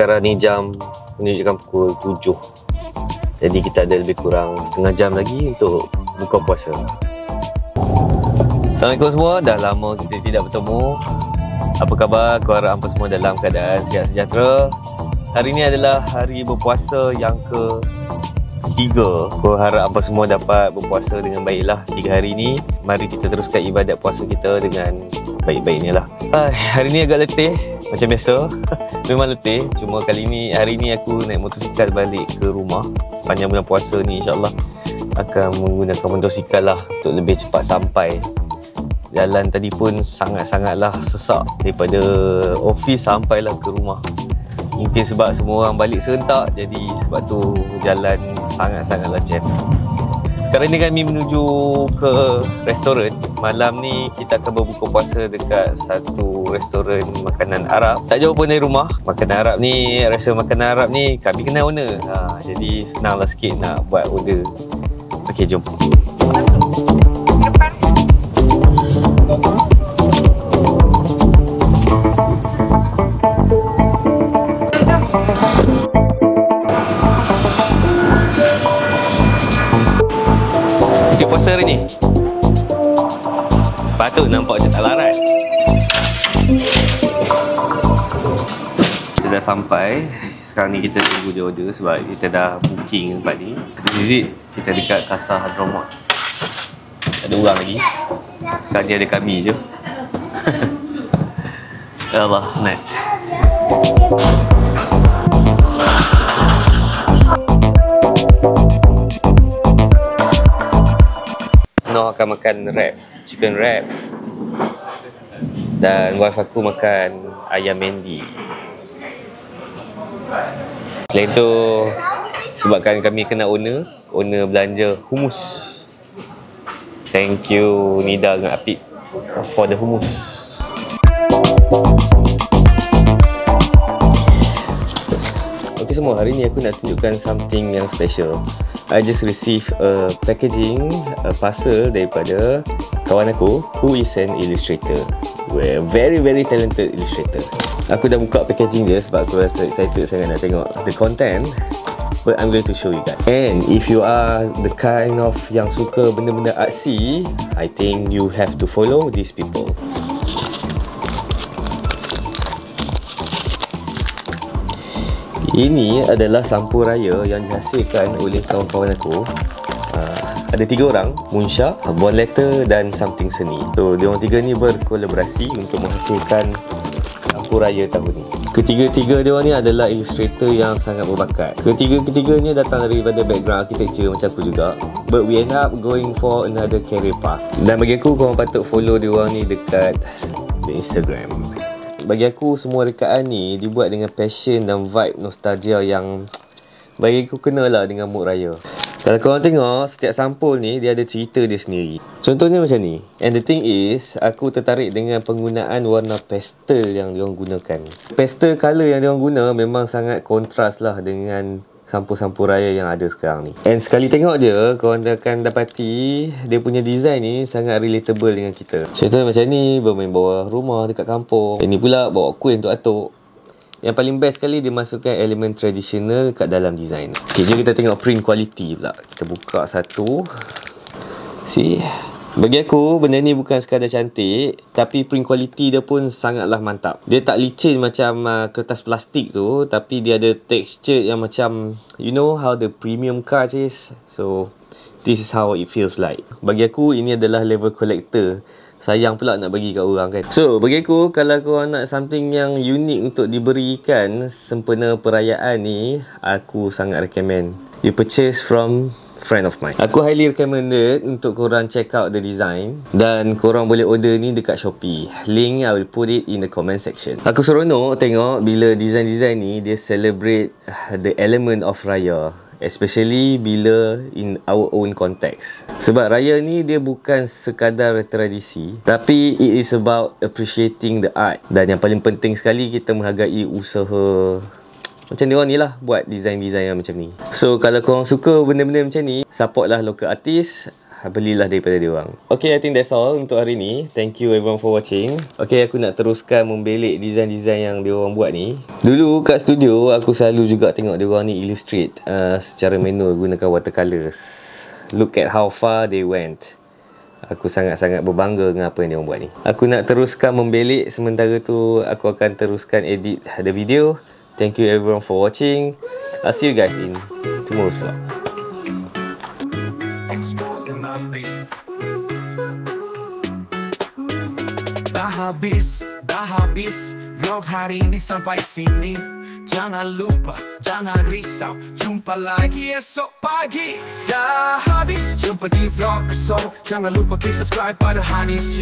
Sekarang ni jam menunjukkan pukul 7. Jadi kita ada lebih kurang setengah jam lagi untuk buka puasa. Assalamualaikum semua, dah lama kita tidak bertemu. Apa khabar? Aku harap hampa semua dalam keadaan sihat sejahtera. Hari ini adalah hari berpuasa yang ke-3. Aku harap hampa semua dapat berpuasa dengan baiklah 3 hari ini. Mari kita teruskan ibadat puasa kita dengan baik-baiknya lah. Hari ni agak letih macam biasa. Memang letih. Cuma hari ni aku naik motosikal balik ke rumah. Sepanjang bulan puasa ni insyaAllah akan menggunakan motosikal lah untuk lebih cepat sampai. Jalan tadi pun sangat-sangatlah sesak. Daripada ofis sampailah ke rumah. Mungkin sebab semua orang balik serentak, jadi sebab tu jalan sangat-sangatlah jam. Sekarang ni kami menuju ke restoran. Malam ni kita akan berbuka puasa dekat satu restoran makanan Arab. Tak jauh pun dari rumah. Makanan Arab ni, restoran makanan Arab ni kami kenal owner. Jadi senanglah sikit nak buat order. Okey, jom. Masuk. Depan. Buka puasa hari ni. Patut nampak macam tak larat. Kita dah sampai. Sekarang ni kita tunggu dia order sebab kita dah booking tempat ni. Visit kita dekat Casa Hadramaut. Tak ada orang lagi. Sekarang ni ada kami je. Ya Allah, senang. Noh akan makan wrap, chicken wrap. Dan wife aku makan ayam mandi. Selain tu, sebabkan kami kena owner belanja hummus. Thank you Nida dengan Apip for the hummus. Okay semua, hari ni aku nak tunjukkan something yang special. I just received a packaging, a parcel daripada kawan aku who is an illustrator. We're very talented illustrator. Aku dah buka packaging dia sebab aku rasa excited sangat nak tengok the content. But I'm going to show you guys. And if you are the kind of yang suka benda-benda artsy, I think you have to follow these people. Ini adalah sampul raya yang dihasilkan oleh kawan-kawan aku. Ada 3 orang, Munsha, Bon Letter dan Something Seni. So, diorang 3 ni berkolaborasi untuk menghasilkan sampul raya tahun ni. Ketiga-tiga diorang ni adalah illustrator yang sangat berbakat. Ketiga-tiganya datang daripada background architecture macam aku juga. But we end up going for another career path. Dan bagi aku, korang patut follow diorang ni dekat the Instagram. Bagi aku, semua rekaan ni dibuat dengan passion dan vibe nostalgia yang bagi aku kenalah dengan mood raya. Kalau korang tengok, setiap sampul ni dia ada cerita dia sendiri. Contohnya macam ni. And the thing is, aku tertarik dengan penggunaan warna pastel yang diorang gunakan. Pastel colour yang diorang guna memang sangat kontras lah dengan sampul-sampul raya yang ada sekarang ni. And sekali tengok je, korang akan dapati dia punya design ni sangat relatable dengan kita. Contohnya macam ni, bermain bawah rumah dekat kampung. Ini pula bawa kuih untuk atuk. Yang paling best sekali dia masukkan elemen tradisional kat dalam design. Okay, jom kita tengok print quality pula. Kita buka satu. See? Bagi aku, benda ni bukan sekadar cantik, tapi print quality dia pun sangatlah mantap. Dia tak licin macam kertas plastik tu, tapi dia ada texture yang macam, you know how the premium cards is? So, this is how it feels like. Bagi aku, ini adalah level collector. Sayang pula nak bagi kat orang kan. So, bagi aku, kalau korang nak something yang unik untuk diberikan sempena perayaan ni, aku sangat recommend you purchase from friend of mine. Aku highly recommended untuk korang check out the design. Dan korang boleh order ni dekat Shopee. Link I will put it in the comment section. Aku seronok tengok bila design-design ni dia celebrate the element of raya. Especially bila in our own context. Sebab raya ni dia bukan sekadar tradisi, tapi it is about appreciating the art. Dan yang paling penting sekali, kita menghargai usaha macam diorang ni lah buat design-design yang macam ni. So kalau korang suka benda-benda macam ni, support lah local artist. belilah daripada dia orang. Okay, I think that's all untuk hari ni. Thank you everyone for watching. Okay, aku nak teruskan membelik design-design yang dia orang buat ni. Dulu kat studio, aku selalu juga tengok dia orang ni illustrate secara manual gunakan watercolors. Look at how far they went. Aku sangat-sangat berbangga dengan apa yang dia orang buat ni. Aku nak teruskan membelik, sementara tu aku akan teruskan edit the video. Thank you everyone for watching. I'll see you guys in tomorrow's vlog. Dah habis vlog hari ini sampai sini. Jangan lupa, jangan risau, jumpa lagi esok pagi. Dah habis, jumpa di vlog esok. Jangan lupa klik subscribe pada Hanis.